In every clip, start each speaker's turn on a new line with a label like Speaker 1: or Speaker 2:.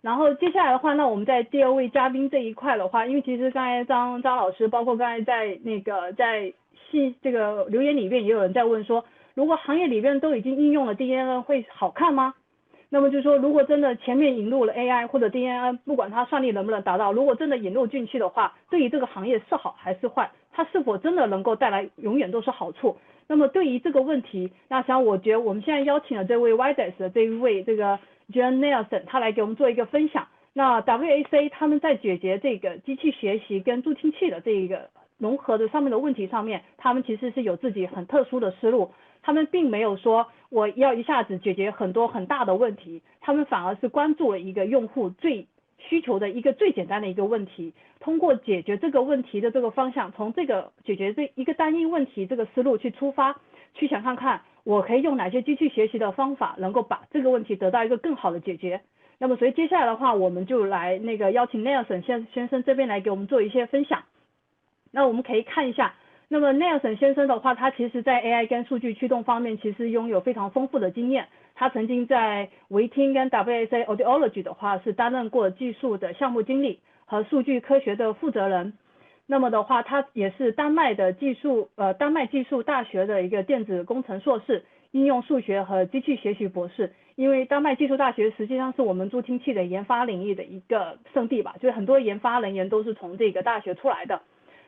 Speaker 1: 然后接下来的话，那我们在第二位嘉宾这一块的话，因为其实刚才张老师，包括刚才在这个留言里面也有人在问说，如果行业里面都已经应用了 DNN 会好看吗？那么就是说，如果真的前面引入了 AI 或者 DNN， 不管它算力能不能达到，如果真的引入进去的话，对于这个行业是好还是坏？它是否真的能够带来永远都是好处？那么对于这个问题，那像我觉得我们现在邀请了这位 YDES 的这一位这个 John Nelson， 他来给我们做一个分享。那 WAC 他们在解决这个机器学习跟助听器的这一个融合的上面的问题上面，他们其实是有自己很特殊的思路。他们并没有说我要一下子解决很多很大的问题，他们反而是关注了一个用户最需求的一个最简单的一个问题，通过解决这个问题的这个方向，从这个解决这一个单一问题这个思路去出发，去想看看我可以用哪些机器学习的方法能够把这个问题得到一个更好的解决。那么所以接下来的话，我们就来邀请 Nelson 先生这边来给我们做一些分享。那我们可以看一下，那么 Nelson 先生的话，他其实在 AI 跟数据驱动方面其实拥有非常丰富的经验。他曾经在维听跟 WAC Audiology 的话是担任过技术的项目经理和数据科学的负责人。那么的话，他也是丹麦技术大学的一个电子工程硕士，应用数学和机器学习博士。因为丹麦技术大学实际上是我们助听器的研发领域的一个圣地吧，就是很多研发人员都是从这个大学出来的。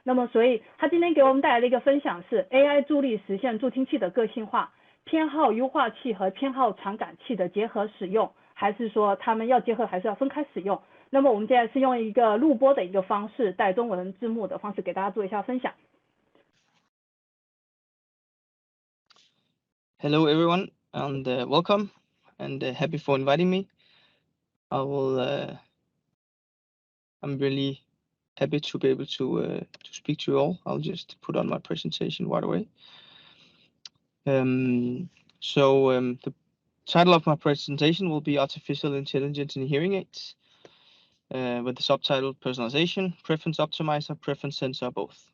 Speaker 1: 那么所以他今天给我们带来的一个分享是 AI 助力实现助听器的个性化，偏好优化器和偏好传感器的结合使用，还是说他们要结合还是要分开使用？那么我们现在是用一个录播的一个方式，带中文字幕的方式给大家做一下分享。
Speaker 2: Hello everyone, and welcome, and happy for inviting me. I'm really happy to be able to speak to you all. I'll just put on my presentation right away. The title of my presentation will be Artificial Intelligence in Hearing Aids, with the subtitle Personalization, Preference Optimizer, Preference Sensor, both.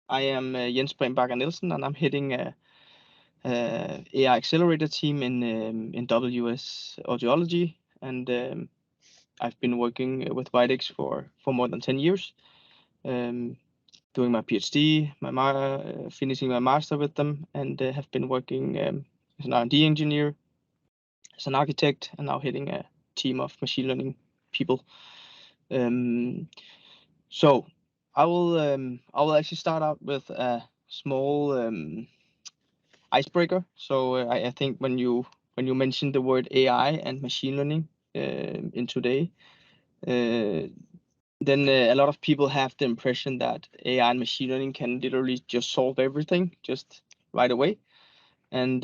Speaker 2: I am Jens Brembacher Nielsen, and I'm heading a AI accelerator team in WS Audiology, and I've been working with Videx for more than 10 years, doing my PhD, finishing my master with them, and have been working as an R&D engineer, as an architect, and now heading a team of machine learning people. So I will actually start out with a small icebreaker. So I think when you mention the word AI and machine learning in today, then a lot of people have the impression that AI and machine learning can literally just solve everything just right away. And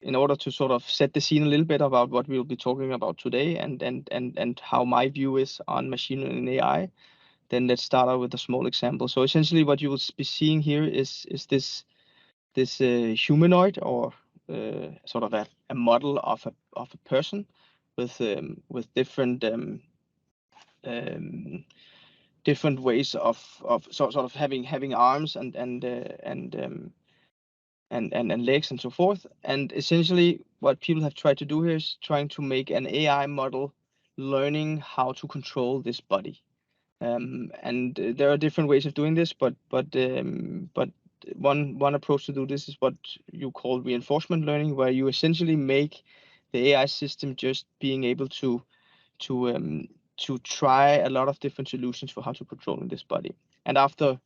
Speaker 2: in order to sort of set the scene a little bit about what we'll be talking about today and how my view is on machine learning and AI, then let's start out with a small example. So essentially what you will be seeing here is this humanoid, or sort of a model of a person with different ways of sort of having arms and legs and so forth. And essentially what people have tried to do here is trying to make an AI model learning how to control this body. And there are different ways of doing this, but one approach to do this is what you call reinforcement learning, where you essentially make the AI system just being able to try a lot of different solutions for how to control this body. And after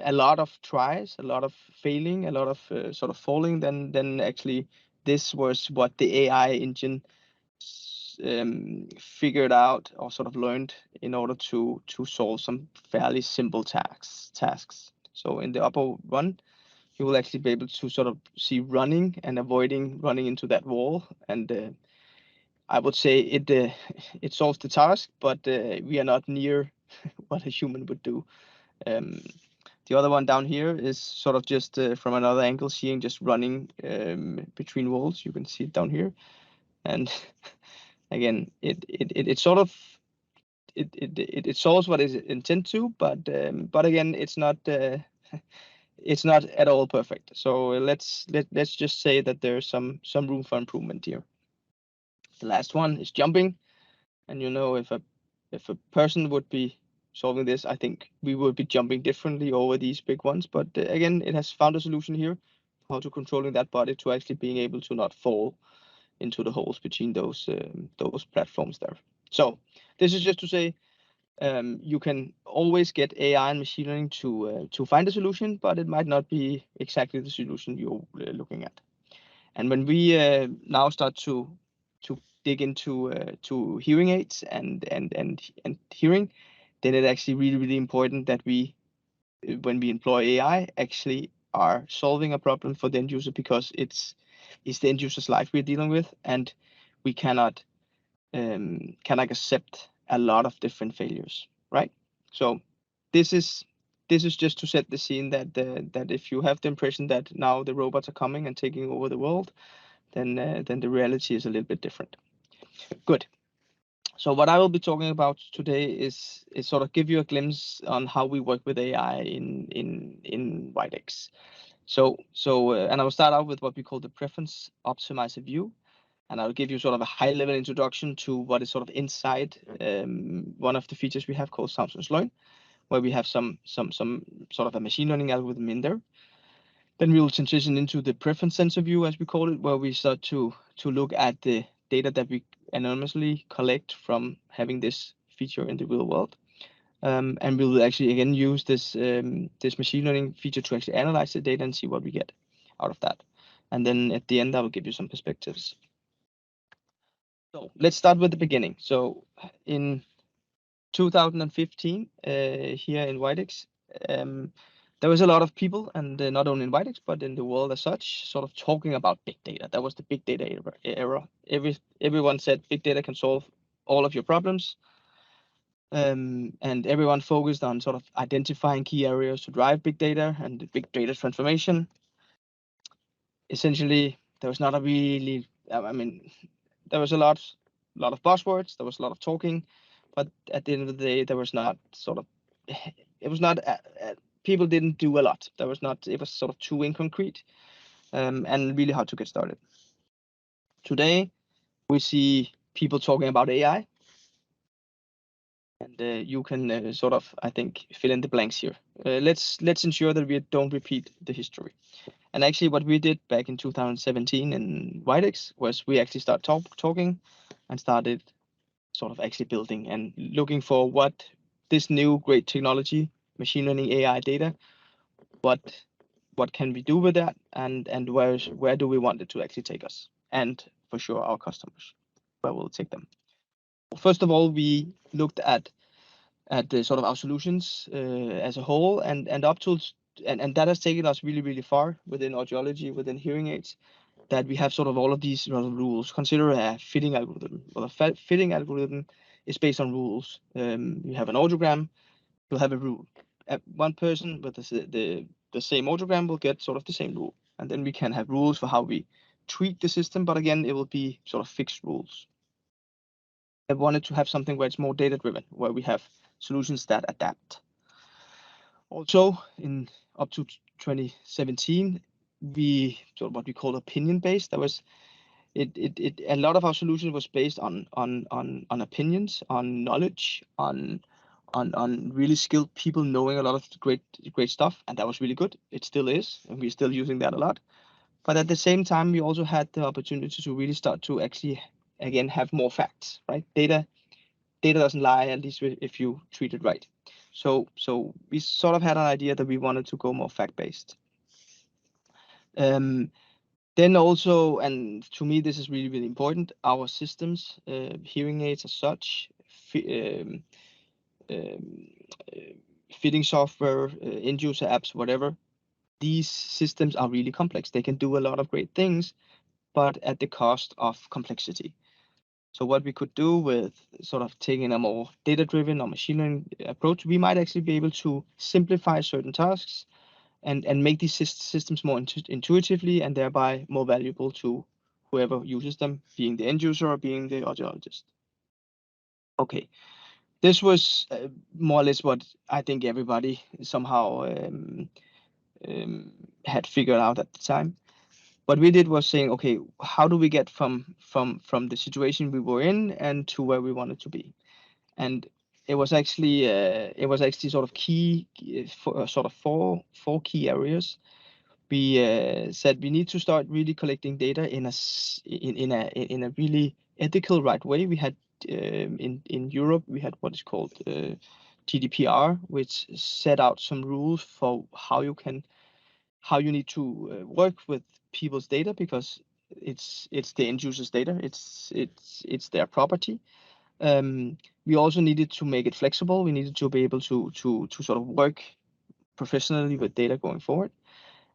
Speaker 2: a lot of tries, a lot of failing, a lot of sort of falling, then actually this was what the AI engine figured out or sort of learned in order to solve some fairly simple tasks. So in the upper one, you will actually be able to sort of see running and avoiding running into that wall. And I would say it solves the task, but we are not near what a human would do. The other one down here is sort of just from another angle, seeing just running between walls. You can see it down here, and again, it sort of it solves what is intended to, but again, it's not at all perfect. So let's just say that there's some room for improvement here. The last one is jumping. And if a person would be solving this, I think we would be jumping differently over these big ones. But again, it has found a solution here, how to controlling that body to actually being able to not fall into the holes between those platforms there. So this is just to say, you can always get AI and machine learning to find a solution, but it might not be exactly the solution you're looking at. And when we now start to dig into to hearing aids and hearing, then it's actually really important that we, when we employ AI, actually are solving a problem for the end user, because it's the end user's life we're dealing with, and we cannot accept a lot of different failures, right? So this is just to set the scene that that if you have the impression that now the robots are coming and taking over the world, then the reality is a little bit different. Good. So what I will be talking about today is sort of give you a glimpse on how we work with AI in Widex. So and I will start out with what we call the preference optimizer view, and I'll give you sort of a high-level introduction to what is sort of inside one of the features we have called Samsung's Learn, where we have some sort of a machine learning algorithm in there. Then we will transition into the preference sensor view, as we call it, where we start to look at the data that we anonymously collect from having this feature in the real world. And we will actually again use this this machine learning feature to actually analyze the data and see what we get out of that. And then at the end, I will give you some perspectives. So let's start with the beginning. So in 2015, here in Widex, there was a lot of people, and not only in Widex, but in the world as such, sort of talking about big data. That was the big data era. Everyone said big data can solve all of your problems. And everyone focused on sort of identifying key areas to drive big data and the big data transformation. Essentially, there was not a really, I mean, there was a lot of buzzwords, there was a lot of talking, but at the end of the day, there was not sort of, it was not, people didn't do a lot. There was not, it was sort of too inconcrete, and really hard to get started. Today, we see people talking about AI, and you can sort of, I think, fill in the blanks here. Let's ensure that we don't repeat the history. And actually, what we did back in 2017 in Widex was we actually started talking and started sort of actually building and looking for what this new great technology, machine learning, AI data, what can we do with that, and where do we want it to actually take us, and for sure our customers, where will it take them. First of all, we looked at the sort of our solutions as a whole, and up to and that has taken us really far within audiology, within hearing aids, that we have sort of all of these rules. Consider a fitting algorithm. Well, a fitting algorithm is based on rules. You have an audiogram, you'll have a rule. One person with the same audiogram will get sort of the same rule. And then we can have rules for how we tweak the system, but again, it will be sort of fixed rules. I wanted to have something where it's more data-driven, where we have solutions that adapt. Also, in up to 2017, we sort of what we call opinion-based. That was a lot of our solution was based on opinions, on knowledge, on really skilled people knowing a lot of great stuff, and that was really good. It still is, and we're still using that a lot. But at the same time, we also had the opportunity to really start to actually again have more facts, right? Data doesn't lie, at least if you treat it right. So we sort of had an idea that we wanted to go more fact-based. Then also, and to me, this is really important, our systems, hearing aids as such, fitting software, end user apps, whatever, these systems are really complex. They can do a lot of great things, but at the cost of complexity. So what we could do with sort of taking a more data-driven or machine learning approach, we might actually be able to simplify certain tasks and make these systems more intuitively, and thereby more valuable to whoever uses them, being the end user or being the audiologist. Okay, this was more or less what I think everybody somehow had figured out at the time. what we did was saying, okay, how do we get from the situation we were in and to where we wanted to be? And it was actually sort of key for sort of four key areas. We said we need to start really collecting data in a really ethical right way. We had in Europe we had what is called GDPR, which set out some rules for how you need to work with people's data, because it's the end user's data. It's their property. We also needed to make it flexible. We needed to be able to sort of work professionally with data going forward.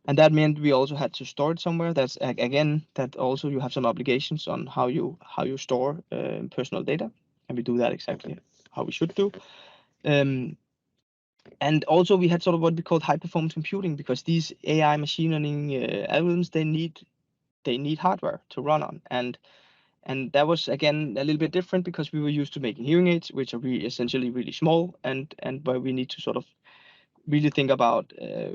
Speaker 2: And that meant we also had to store it somewhere. That's again, that also you have some obligations on how you store personal data, and we do that exactly how we should do. And also we had sort of what we called high performance computing, because these AI machine learning algorithms, they need hardware to run on, and that was again a little bit different, because we were used to making hearing aids, which are essentially really small, and where we need to sort of really think about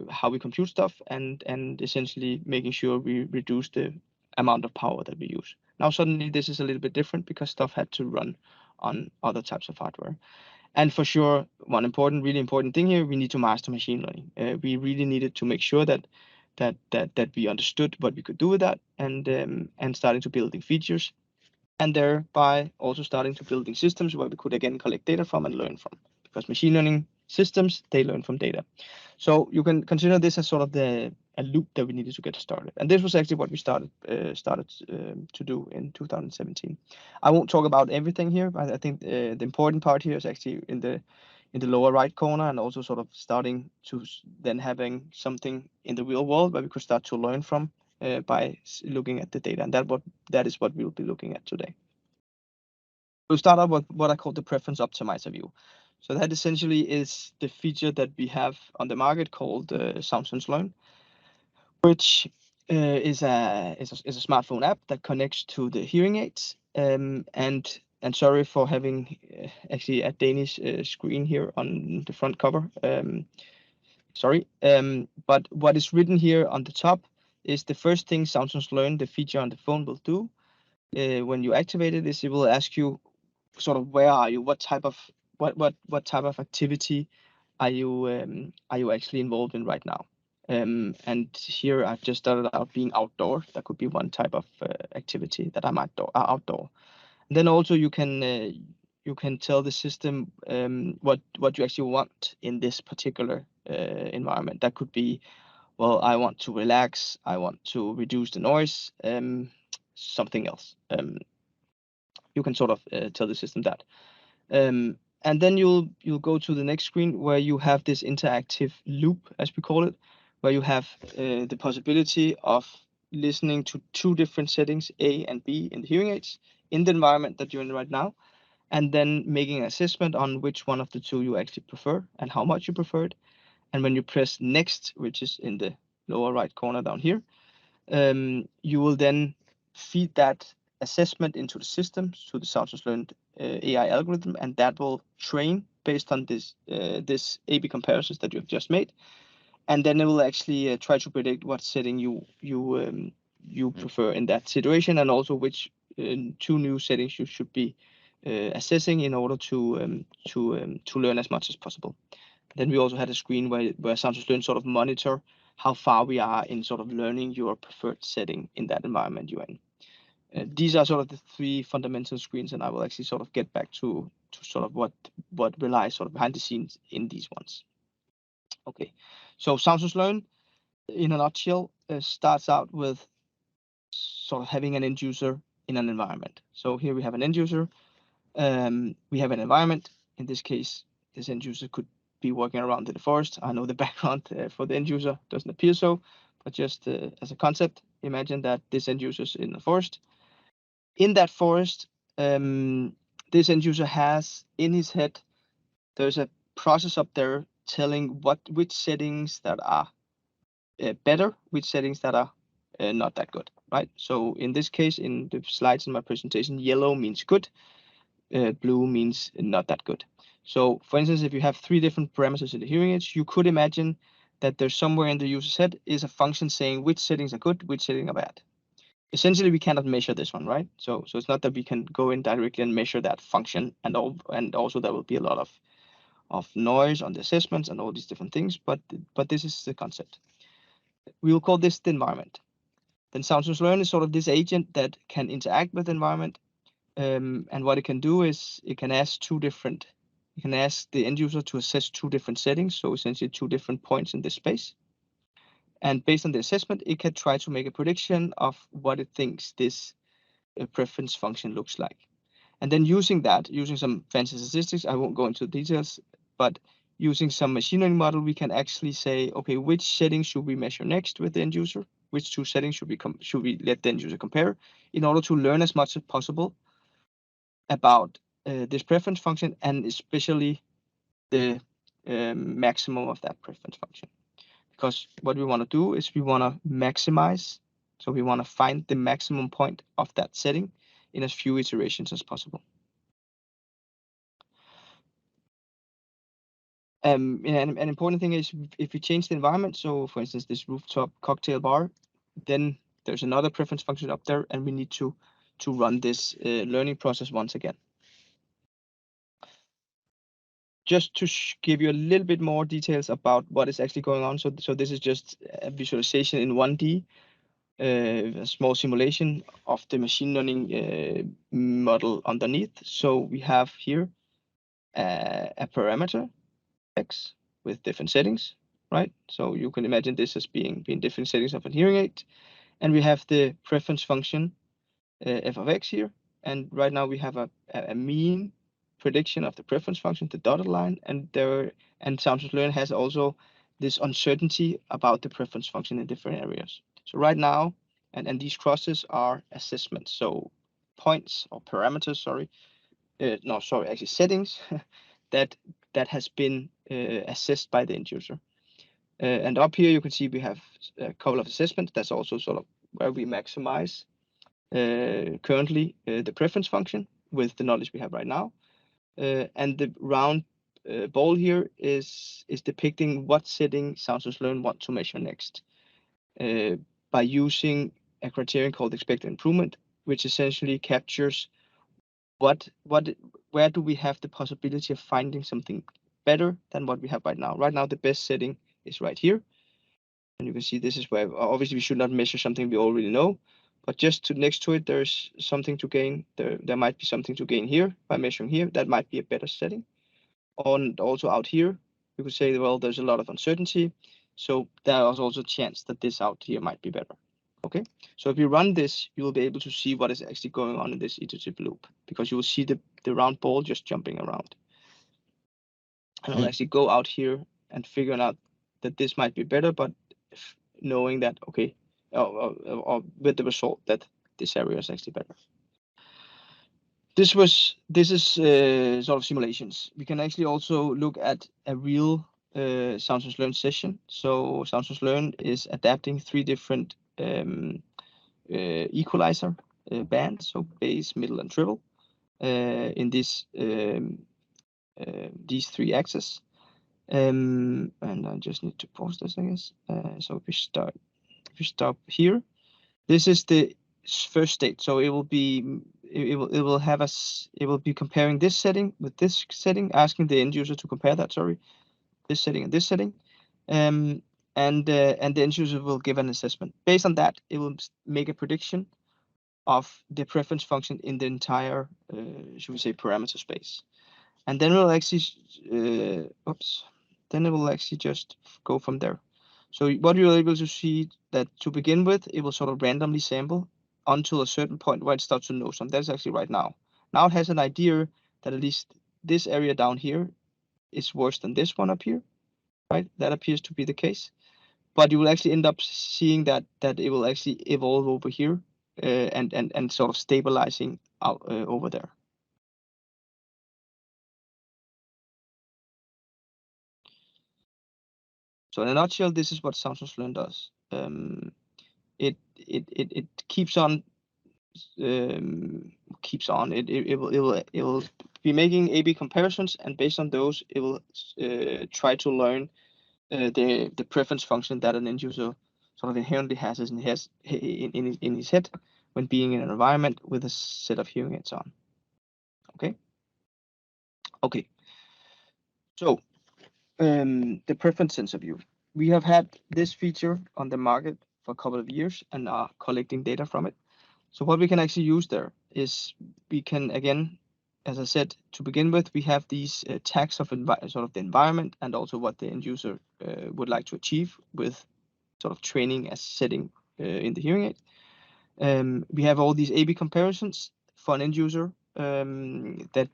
Speaker 2: how we compute stuff, and essentially making sure we reduce the amount of power that we use. Now suddenly this is a little bit different, because stuff had to run on other types of hardware. And for sure, one really important thing here, we need to master machine learning. We really needed to make sure that we understood what we could do with that, and starting to building features, and thereby also starting to building systems where we could again collect data from and learn from, because machine learning systems, they learn from data. So you can consider this as sort of a loop that we needed to get started, and this was actually what we started to do in 2017. I won't talk about everything here, but I think the important part here is actually in the lower right corner, and also sort of starting to then having something in the real world where we could start to learn from by looking at the data, and that is what we will be looking at today. We'll start out with what I call the preference optimizer view. So that essentially is the feature that we have on the market called Samsung Learn, which is a smartphone app that connects to the hearing aids. And sorry for having actually a Danish screen here on the front cover. Sorry. But what is written here on the top is the first thing Samsung Learn, the feature on the phone, will do when you activate it, is it will ask you sort of where are you, what type of activity are you actually involved in right now. And here I've just started out being outdoor. That could be one type of activity that I'm outdoor. And then also you can tell the system what you actually want in this particular environment. That could be, well, I want to relax, I want to reduce the noise, something else. You can sort of tell the system that. And then you'll go to the next screen where you have this interactive loop, as we call it, where you have the possibility of listening to two different settings, A and B, in the hearing aids in the environment that you're in right now, and then making an assessment on which one of the two you actually prefer and how much you prefer it. And when you press next, which is in the lower right corner down here, you will then feed that assessment into the system, to the Samsung Learn AI algorithm, and that will train based on this A/B comparisons that you've just made, and then it will actually try to predict what setting you prefer in that situation, and also which two new settings you should be assessing in order to learn as much as possible. Then we also had a screen where Samsung Learn sort of monitor how far we are in sort of learning your preferred setting in that environment you're in. These are sort of the three fundamental screens, and I will actually sort of get back to sort of what relies sort of behind the scenes in these ones. Okay, so Samsung Learn, in a nutshell, starts out with sort of having an end user in an environment. So here we have an end user. We have an environment. In this case, this end user could be working around in the forest. I know the background for the end user doesn't appear so, but just as a concept, imagine that this end user is in the forest. In that forest, this end user has in his head, there's a process up there telling which settings that are better, which settings that are not that good, right? So in this case, in the slides in my presentation, yellow means good, blue means not that good. So for instance, if you have three different parameters in the hearing aids, you could imagine that there's somewhere in the user's head is a function saying which settings are good, which settings are bad. essentially we cannot measure this one, right? So it's not that we can go in directly and measure that function, and also there will be a lot of noise on the assessments and all these different things, but this is the concept. We will call this the environment. Then Samsung Learn is sort of this agent that can interact with the environment, and what it can do is it can ask the end user to assess two different settings, so essentially two different points in this space. And based on the assessment, it can try to make a prediction of what it thinks this preference function looks like. And then using some fancy statistics, I won't go into details, but using some machine learning model, we can actually say, okay, which settings should we measure next with the end user? Which two settings should we let the end user compare in order to learn as much as possible about this preference function, and especially the maximum of that preference function. Because what we want to do is we want to maximize, so we want to find the maximum point of that setting in as few iterations as possible. And an important thing is if we change the environment, so for instance, this rooftop cocktail bar, then there's another preference function up there, and we need to run this learning process once again. Just to give you a little bit more details about what is actually going on. So this is just a visualization in 1D, a small simulation of the machine learning model underneath. So we have here a parameter X with different settings, right? So you can imagine this as being different settings of a hearing aid. And we have the preference function f of x here. And right now we have a mean prediction of the preference function, the dotted line, and Samsung Learn has also this uncertainty about the preference function in different areas. So right now, and these crosses are assessments, so points or parameters, actually settings that has been assessed by the end user. And up here you can see we have a couple of assessments. That's also sort of where we maximize currently the preference function with the knowledge we have right now. And the round ball here is depicting what setting Samsung Learn want to measure next by using a criterion called expected improvement, which essentially captures where do we have the possibility of finding something better than what we have right now. Right now, the best setting is right here. And you can see this is where obviously we should not measure something we already know, but just next to it, there's something to gain. There might be something to gain here by measuring here. That might be a better setting. And also out here, you could say, well, there's a lot of uncertainty. So there is also a chance that this out here might be better. Okay, so if you run this, you will be able to see what is actually going on in this iterative loop, because you will see the round ball just jumping around. And I'll actually go out here and figure out that this might be better, but knowing that, okay, or with the result that this area is actually better. This is sort of simulations. We can actually also look at a real Samsung Learn session. So Samsung Learn is adapting 3 different equalizer bands, so bass, middle, and treble, in this these 3 axes. And I just need to pause this, I guess. So if we stop here, this is the first state. So it will be comparing this setting with this setting, asking the end user to compare that. This setting and this setting. And the end user will give an assessment. Based on that, it will make a prediction of the preference function in the entire, should we say, parameter space. And then we'll actually, then it will actually just go from there. So what you're able to see that to begin with, it will sort of randomly sample until a certain point where it starts to know something. That's actually right now. Now it has an idea that at least this area down here is worse than this one up here, right? That appears to be the case. But you will actually end up seeing that it will actually evolve over here and sort of stabilizing out over there. So in a nutshell, this is what Samsung Learn does. It keeps on. It will be making A/B comparisons, and based on those, it will try to learn the preference function that an end user sort of inherently has in his head, when being in an environment with a set of hearing aids on. Okay. So the preference sensor view. We have had this feature on the market for a couple of years and are collecting data from it. So what we can actually use there is we can, again, as I said, to begin with, we have these tags of sort of the environment and also what the end user would like to achieve with sort of training as setting in the hearing aid. We have all these A/B comparisons for an end user that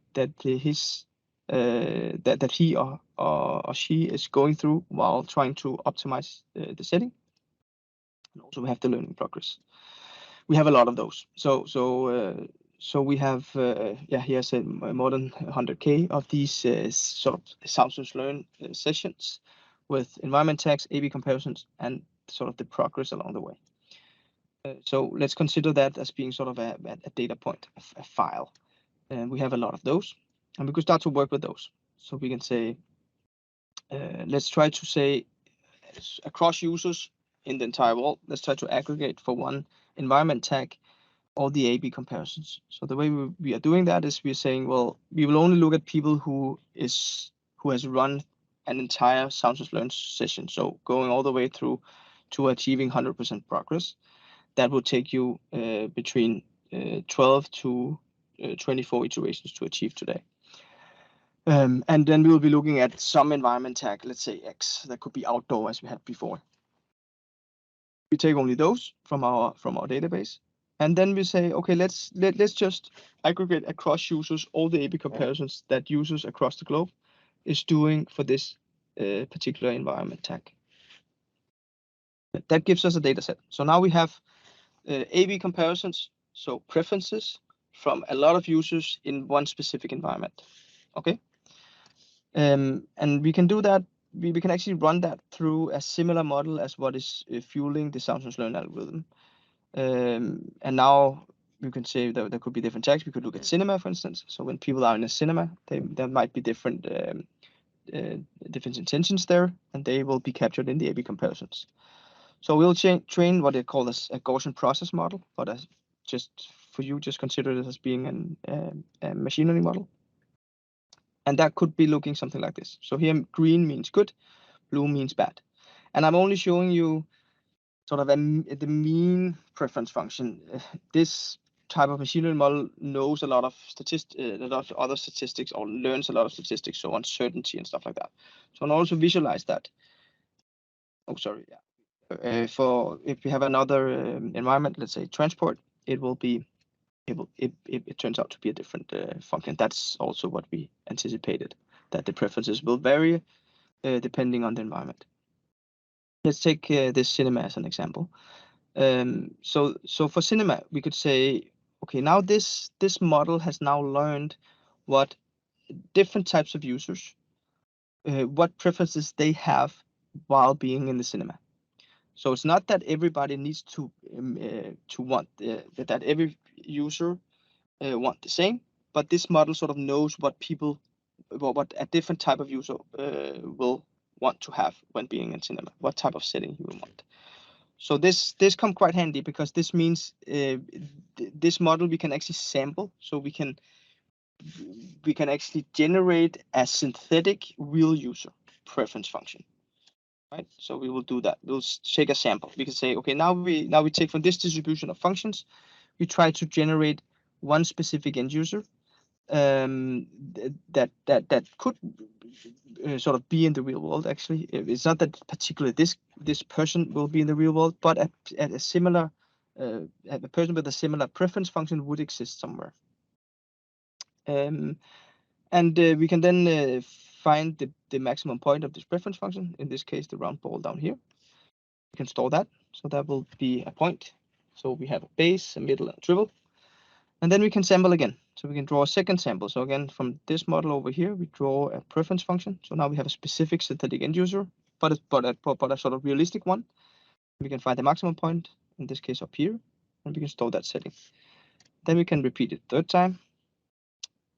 Speaker 2: he or she is going through while trying to optimize the setting. And also we have the learning progress. We have a lot of those. So we have here's more than 100K of these sort of Samsung Learn sessions with environment tags, A/B comparisons, and sort of the progress along the way. So let's consider that as being sort of a data point, a file. And we have a lot of those, and we could start to work with those. So we can say, let's try to say across users in the entire world, let's try to aggregate for one environment tag all the A/B comparisons. So the way we are doing that is we're saying, well, we will only look at people who has run an entire Samsung Learn session. So going all the way through to achieving 100% progress. That will take you between 12 to 24 iterations to achieve today. And then we will be looking at some environment tag, let's say X, that could be outdoor as we had before. We take only those from our database, and then we say, okay, let's just aggregate across users all the A/B comparisons that users across the globe is doing for this particular environment tag. That gives us a data set. So now we have A/B comparisons, so preferences from a lot of users in one specific environment. Okay. And we can do that. We can actually run that through a similar model as what is fueling the Samsung Learn algorithm. And now we can say that there could be different tags. We could look at cinema, for instance. So when people are in a cinema, there might be different intentions there, and they will be captured in the A/B comparisons. So we'll train what they call a Gaussian process model, but just consider it as being a machine learning model. And that could be looking something like this. So here green means good, blue means bad. And I'm only showing you sort of the mean preference function. This type of machine learning model knows a lot of other statistics, or learns a lot of statistics, so uncertainty and stuff like that. So I'll also visualize that. Oh, sorry, yeah. For if we have another environment, let's say transport, it turns out to be a different function. That's also what we anticipated, that the preferences will vary depending on the environment. Let's take this cinema as an example. So for cinema, we could say, okay, now this model has now learned what different types of users, what preferences they have while being in the cinema. So it's not that everybody needs to want that every user want the same, but this model sort of knows what a different type of user will want to have when being in cinema, what type of setting he will want. So this comes quite handy, because this means this model we can actually sample, so we can actually generate a synthetic real user preference function. Right, so we will do that. We'll take a sample. We can say, okay, now we take from this distribution of functions, we try to generate one specific end user that could sort of be in the real world. Actually, it's not that particularly this person will be in the real world, but a similar a person with a similar preference function would exist somewhere. And we can then find the maximum point of this preference function, in this case the round ball down here. We can store that, so that will be a point. So we have a base, a middle, and a triple. And then we can sample again. So we can draw a second sample. So again, from this model over here, we draw a preference function. So now we have a specific synthetic end user, but a sort of realistic one. We can find the maximum point, in this case up here, and we can store that setting. Then we can repeat it third time.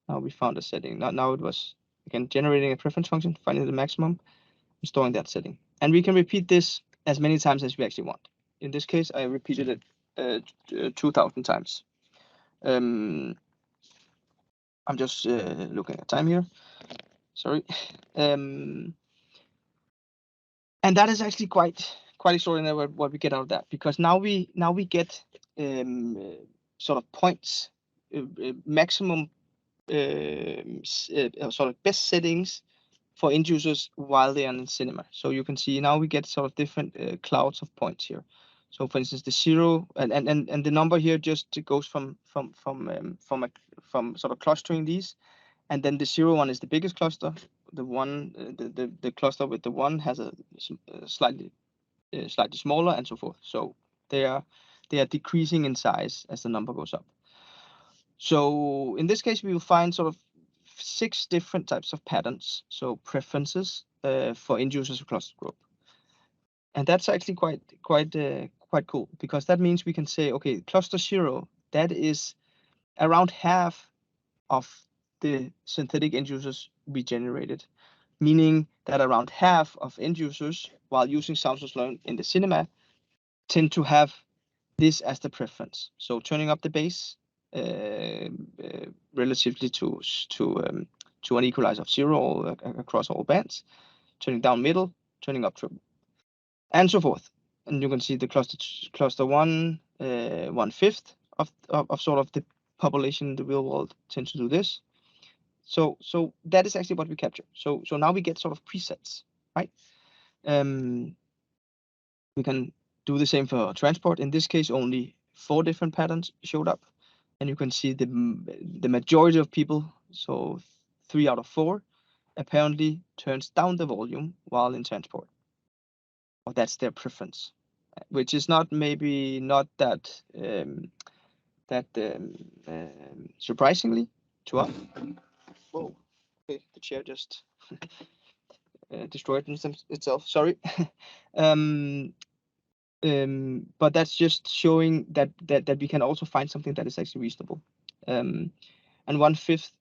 Speaker 2: Now we found a setting. Now it was, again, generating a preference function, finding the maximum, and storing that setting. And we can repeat this as many times as we actually want. In this case, I repeated it 2,000 times. I'm just looking at time here. Sorry. And that is actually quite extraordinary what we get out of that, because now we get sort of points, maximum sort of best settings for end users while they are in cinema. So you can see now we get sort of different clouds of points here. So for instance, the 0 and the number here just goes from sort of clustering these, and then the 0 one is the biggest cluster. The one, the cluster with the 1 has a slightly smaller, and so forth. So they are decreasing in size as the number goes up. So in this case, we will find sort of 6 different types of patterns, so preferences for end users across the group. And that's actually quite cool, because that means we can say, okay, cluster 0, that is around half of the synthetic end users we generated, meaning that around half of end users, while using Sound Learn in the cinema, tend to have this as the preference. So turning up the bass relatively to an equalizer of 0 across all bands, turning down middle, turning up treble, and so forth. And you can see the cluster 1, 1/5 of sort of the population in the real world tend to do this. So that is actually what we capture. So now we get sort of presets, right? We can do the same for transport. In this case, only 4 different patterns showed up, and you can see the majority of people, so 3 out of 4, apparently turns down the volume while in transport, or that's their preference, which is maybe not that surprisingly to us. Whoa, okay, the chair just destroyed itself. Sorry. But that's just showing that we can also find something that is actually reasonable. And 1/5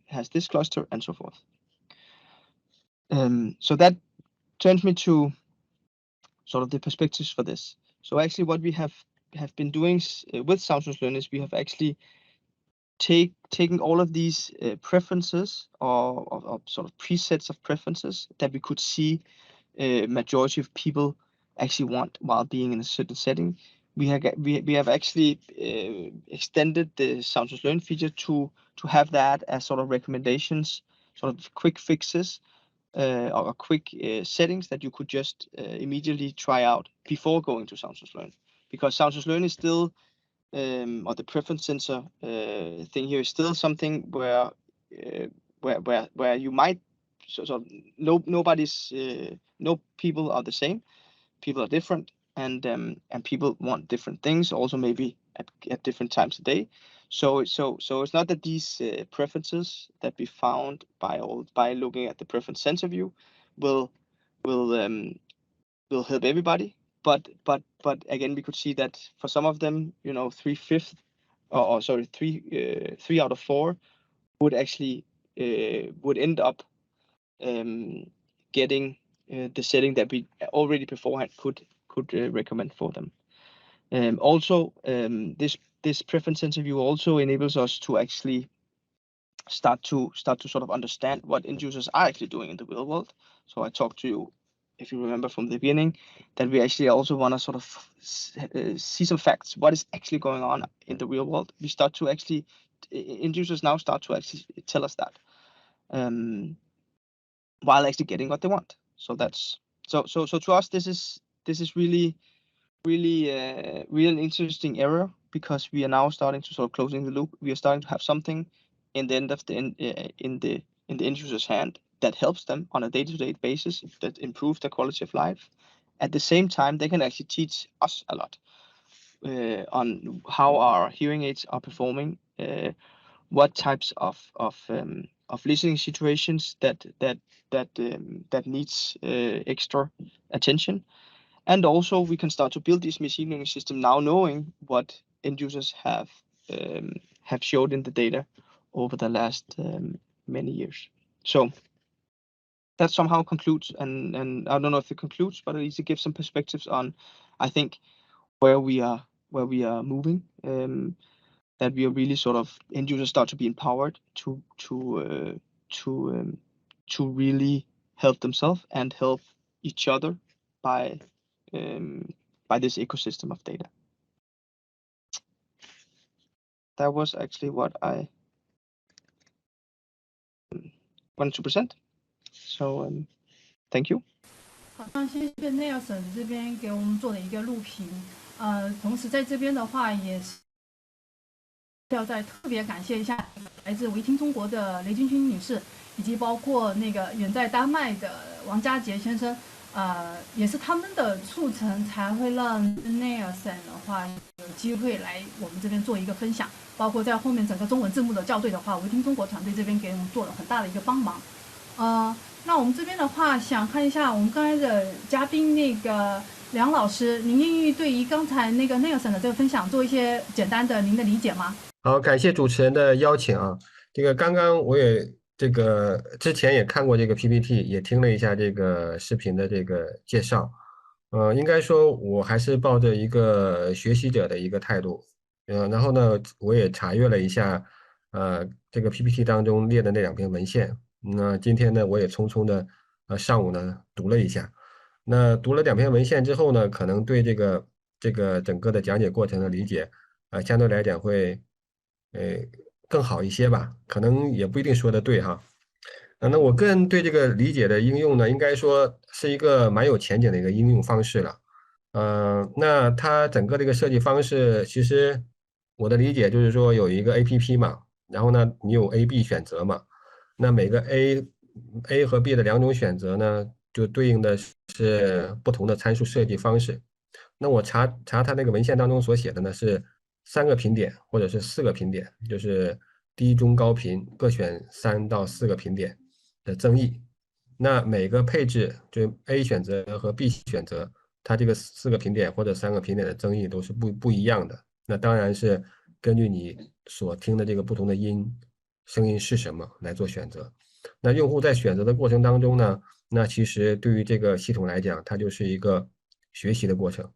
Speaker 2: has this cluster, and so forth. So that turns me to sort of the perspectives for this. So actually what we have been doing with Sound Learn is we have actually taken all of these preferences or sort of presets of preferences that we could see majority of people actually want while being in a certain setting. We have actually extended the Sound Learn feature to have that as sort of recommendations, sort of quick fixes or quick settings that you could just immediately try out before going to Sound Learn, because Sound Learn is still or the preference sensor thing here is still something where you might sort of nobody's no people are the same. People are different, and people want different things also, maybe at different times of day. So it's not that these preferences that we found by looking at the preference sensor view will help everybody, but again, we could see that for some of them, 3/5 or sorry, 3 out of 4 would actually would end up getting the setting that we already beforehand could recommend for them. Also, this preference sensor view also enables us to actually start to sort of understand what end users are actually doing in the real world. So I talked to you, if you remember from the beginning, that we actually also want to sort of see some facts. What is actually going on in the real world? We start to actually, end users now start to actually tell us that, while actually getting what they want. So that's so to us, this is really an interesting area, because we are now starting to sort of closing the loop. We are starting to have something in the end of the in the end user's hand that helps them on a day-to-day basis, that improves their quality of life. At the same time, they can actually teach us a lot on how our hearing aids are performing, what types of listening situations that needs extra attention. And also we can start to build this machine learning system now, knowing what end users have showed in the data over the last many years. So that somehow concludes, and I don't know if it concludes, but at least it gives some perspectives on, I think, where we are we are moving. That we are really sort of end users start to be empowered to really help themselves and help each other by this ecosystem of data. That was actually what I wanted to present. So thank you.
Speaker 1: 好，那谢谢 Nelson 这边给我们做的一个录屏。同时在这边的话，也是要再特别感谢一下来自维听中国的雷军军女士，以及包括那个远在丹麦的王家杰先生。也是他们的促成，才会让 Nelson 的话有机会来我们这边做一个分享。包括在后面整个中文字幕的校对的话，维听中国团队这边给我们做了很大的一个帮忙。那我们这边的话，想看一下我们刚才的嘉宾那个梁老师，您愿意对于刚才那个 Nelson 的这个分享做一些简单的您的理解吗？
Speaker 3: 好，感谢主持人的邀请啊。这个刚刚我也之前也看过这个 PPT， 也听了一下这个视频的这个介绍。应该说我还是抱着一个学习者的一个态度。然后呢，我也查阅了一下这个 PPT 当中列的那2篇文献。那今天呢，我也匆匆的上午呢读了一下。那读了2篇文献之后呢，可能对这个整个的讲解过程的理解相对来讲会更好一些吧，可能也不一定说的对哈。那我个人对这个理解的应用呢，应该说是一个蛮有前景的一个应用方式了。那它整个这个设计方式，其实我的理解就是说有一个 APP 嘛，然后呢你有 A、B 选择嘛，那每个 A 和 B 的2种选择呢，就对应的是不同的参数设计方式。那我查它那个文献当中所写的呢是3个频点或者是4个频点，就是低、中、高频各选3到4个频点的增益。那每个配置就 A 选择和 B 选择，它这个4个频点或者3个频点的增益都是不一样的。那当然是根据你所听的这个不同的声音是什么来做选择。那用户在选择的过程当中呢，那其实对于这个系统来讲，它就是一个学习的过程。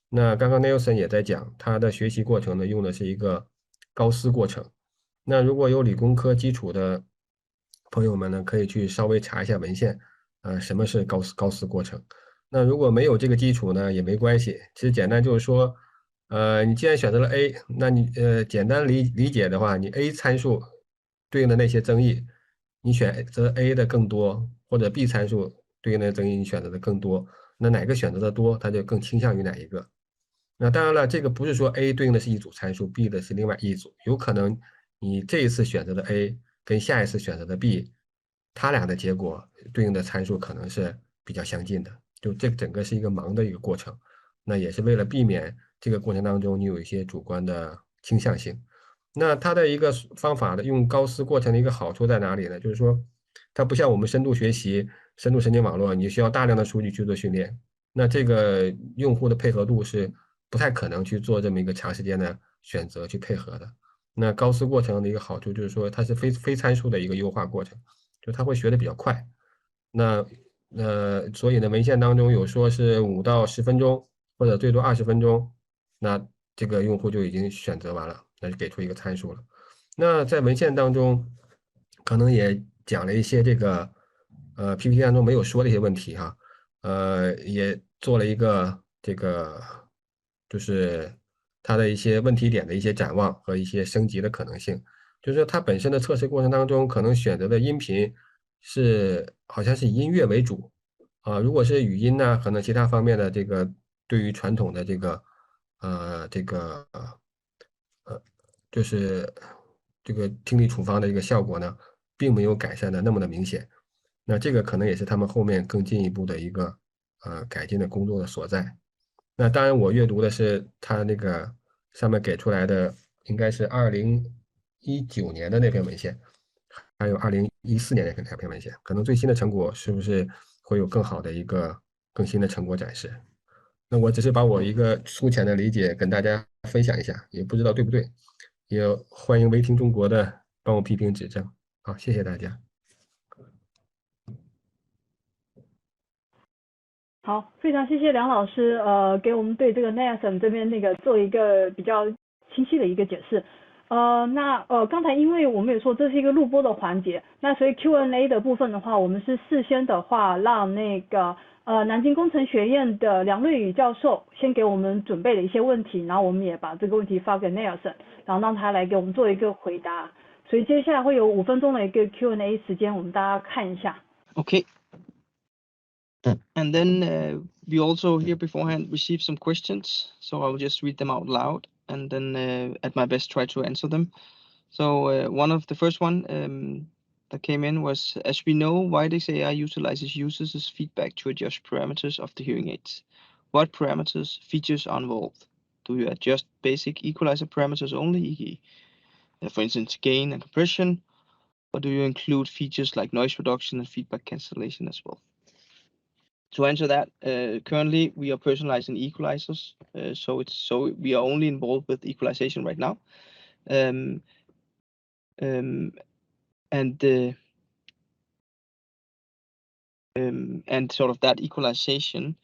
Speaker 3: 那刚刚 Nelson 也在讲，他的学习过程呢，用的是一个高斯过程。那如果有理工科基础的朋友们呢，可以去稍微查一下文献，什么是高斯过程。那如果没有这个基础呢，也没关系。其实简单就是说，你既然选择了 A，那你简单理解的话，你 A 参数对应的那些增益，你选择 A 的更多，或者 B 参数对应的增益你选择的更多，那哪个选择的多，它就更倾向于哪一个。那当然了，这个不是说 A 对应的是一组参数，B 的是另外一组，有可能你这一次选择的 A 跟下一次选择的 B，它俩的结果对应的参数可能是比较相近的，就这整个是一个盲的一个过程。那也是为了避免这个过程当中你有一些主观的倾向性。那它的一个方法的用高斯过程的一个好处在哪里呢？就是说，它不像我们深度学习、深度神经网络，你需要大量的数据去做训练。那这个用户的配合度是不太可能去做这么一个长时间的选择去配合的。那高斯过程的一个好处就是说，它是非参数的一个优化过程，就它会学的比较快。那所以呢，文献当中有说是5到10分钟，或者最多20分钟，那这个用户就已经选择完了，那就给出一个参数了。那在文献当中，可能也讲了一些这个PPT 当中没有说的一些问题哈。也做了一个这个，就是它的一些问题点的一些展望和一些升级的可能性。就是说它本身的测试过程当中，可能选择的音频好像是以音乐为主如果是语音呢，可能其他方面的这个对于传统的就是这个听力处方的一个效果呢，并没有改善的那么的明显。那这个可能也是他们后面更进一步的一个改进的工作的所在。那当然，我阅读的是他那个上面给出来的，应该是2019年的那篇文献，还有2014年的那篇文献，可能最新的成果是不是会有更好的一个更新的成果展示？那我只是把我一个粗浅的理解跟大家分享一下，也不知道对不对，也欢迎微听中国的帮我批评指正。好，谢谢大家。
Speaker 1: 好，非常谢谢梁老师，给我们对这个 Nelson 这边那个做一个比较清晰的一个解释。刚才因为我们也说这是一个录播的环节，那所以 Q&A 的部分的话，我们是事先的话让那个南京工程学院的梁瑞宇教授先给我们准备了一些问题，然后我们也把这个问题发给 Nelson， 然后让他来给我们做一个回答。所以接下来会有5分钟的一个 Q&A 时间，我们大家看一下。
Speaker 2: Okay. And then we also here beforehand received some questions, so I'll just read them out loud and then at my best try to answer them. So one of the first one that came in was, as we know, Widex AI utilizes users' feedback to adjust parameters of the hearing aids. What parameters, features are involved? Do you adjust basic equalizer parameters only, for instance, gain and compression, or do you include features like noise reduction and feedback cancellation as well? To answer that, currently we are personalizing equalizers, so we are only involved with equalization right now, and sort of that equalization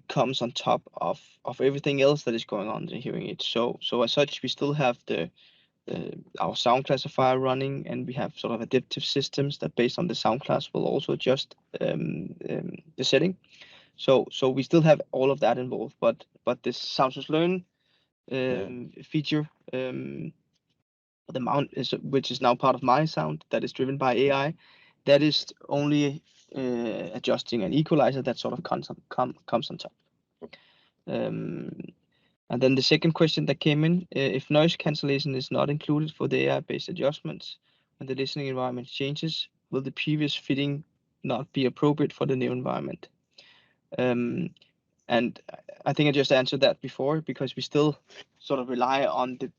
Speaker 2: comes on top of everything else that is going on in the hearing aid. So as such, we still have our sound classifier running, and we have sort of adaptive systems that, based on the sound class, will also adjust the setting. So we still have all of that involved, but this Sound+Learn feature, the mount which is now part of my sound that is driven by AI, that is only adjusting an equalizer that sort of comes on top. And then the second question that came in, if noise cancellation is not included for the AI-based adjustments when the listening environment changes, will the previous fitting not be appropriate for the new environment? And I think I just answered that before, because we still sort of rely on the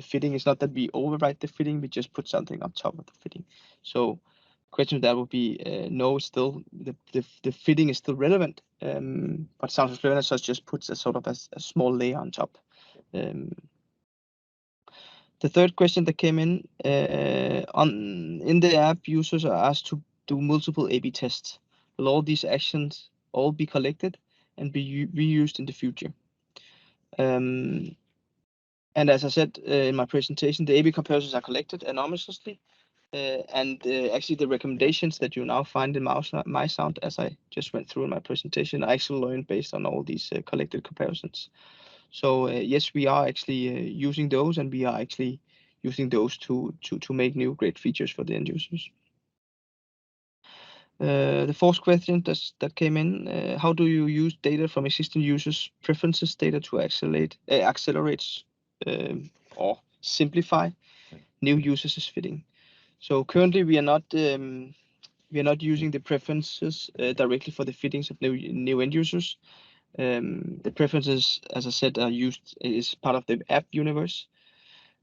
Speaker 2: fitting. It's not that we override the fitting, we just put something on top of the fitting. So question that would be no, still the fitting is still relevant, but Sound+Learn as such just puts a sort of a small layer on top. The third question that came in the app, users are asked to do multiple A/B tests. Will all these actions all be collected and be reused in the future? And as I said in my presentation, the A/B comparisons are collected anonymously, and actually the recommendations that you now find in my sound, as I just went through in my presentation, are actually learned based on all these collected comparisons. So yes, we are actually using those, and we are actually using those to make new great features for the end users. The fourth question that came in, how do you use data from existing users' preferences data to accelerate or simplify new users' fitting? So currently we are not using the preferences directly for the fittings of new end users. The preferences, as I said, is part of the app universe.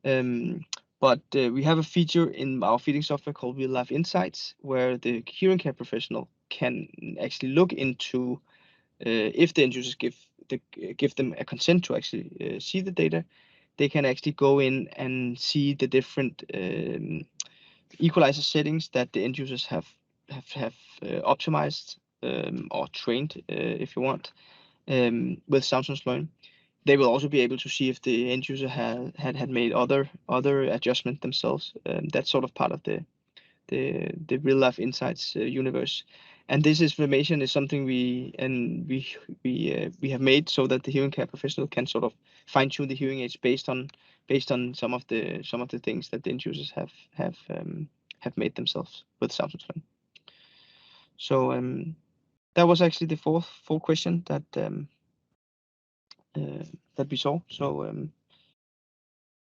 Speaker 2: But we have a feature in our fitting software called Real Life Insights, where the hearing care professional can actually look into if the end users give them a consent to actually see the data. They can actually go in and see the different equalizer settings that the end users have optimized or trained, if you want, with Sound+Learn. They will also be able to see if the end user had made other adjustments themselves. That's sort of part of the Real Life Insights universe. And this information is something we have made so that the hearing care professional can sort of fine tune the hearing aids based on some of the things that the end users have made themselves with Sound+Learn. So that was actually the fourth question that we saw. So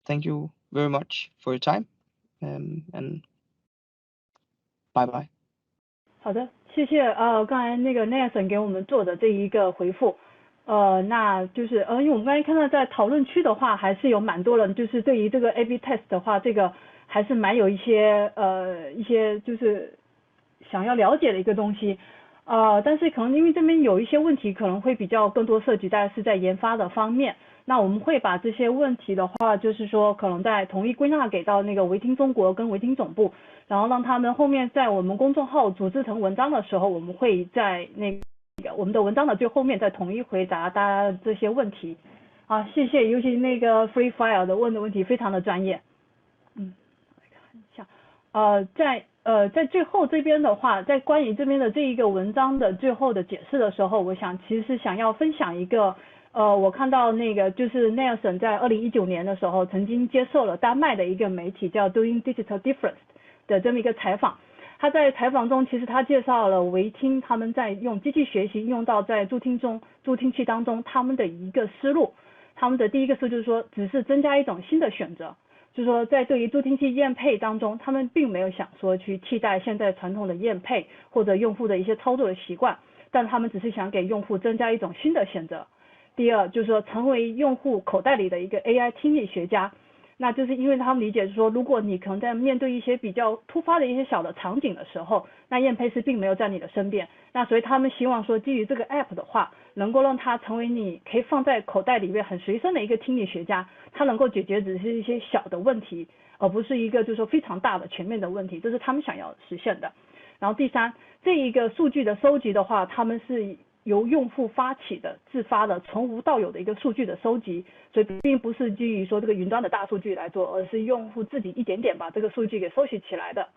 Speaker 2: thank you very much for your time, and bye bye.
Speaker 1: 好的，谢谢刚才那个 Nelson 给我们做的这一个回复。那就是因为我们刚才看到在讨论区的话，还是有蛮多人就是对于这个 A/B test 的话，这个还是蛮有一些就是想要了解的一个东西。但是可能因为这边有一些问题可能会比较更多涉及大概是在研发的方面，那我们会把这些问题的话，就是说可能在统一归纳给到那个维听中国跟维听总部，然后让他们后面在我们公众号组织成文章的时候，我们会在那个我们的文章的最后面再统一回答大家这些问题。啊，谢谢，尤其那个 Free Fire 的问的问题非常的专业。来看一下，在最后这边的话，在关于这边的这一个文章的最后的解释的时候，我想其实是想要分享一个，我看到那个就是 Nelson 在2019年的时候曾经接受了丹麦的一个媒体叫 Doing Digital Difference 的这么一个采访。他在采访中其实他介绍了维听他们在用机器学习应用到在助听器当中他们的一个思路。他们的第一个思路就是说，只是增加一种新的选择。就是说在对于助听器验配当中，他们并没有想说去替代现在传统的验配或者用户的一些操作的习惯，但他们只是想给用户增加一种新的选择。第二就是说成为用户口袋里的一个 AI 听力学家，那就是因为他们理解说，如果你可能在面对一些比较突发的一些小的场景的时候，那验配师并没有在你的身边，那所以他们希望说基于这个 app 的话，能够让它成为你可以放在口袋里面很随身的一个听力学家，它能够解决只是一些小的问题，而不是一个就是说非常大的全面的问题，这是他们想要实现的。然后第三，这一个数据的收集的话，他们是由用户发起的自发的从无到有的一个数据的收集，所以并不是基于说这个云端的大数据来做，而是用户自己一点点把这个数据给收集起来的。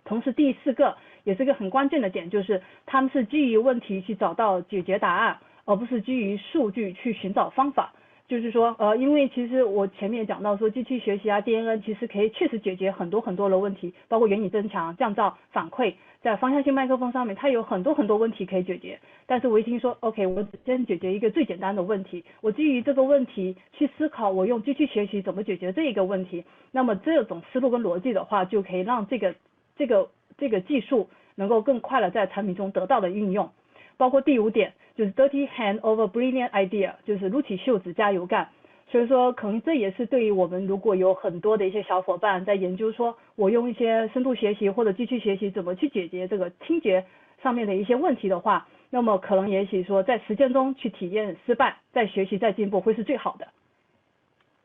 Speaker 1: 同时第四个也是一个很关键的点，就是他们是基于问题去找到解决答案，而不是基于数据去寻找方法。就是说因为其实我前面讲到说机器学习啊 DNN 其实可以确实解决很多的问题，包括原理增强、降噪、反馈，在方向性麦克风上面它有很多问题可以解决。但是维听说 OK 我先解决一个最简单的问题，我基于这个问题去思考我用机器学习怎么解决这一个问题，那么这种思路跟逻辑的话，就可以让这个技术能够更快的在产品中得到的运用。包括第5点就是 dirty hand over brilliant idea， 就是撸起袖子加油干。所以说可能这也是对于我们如果有很多的一些小伙伴在研究说我用一些深度学习或者机器学习怎么去解决这个听觉上面的一些问题的话，那么可能也许说在实践中去体验失败，再学习再进步会是最好的。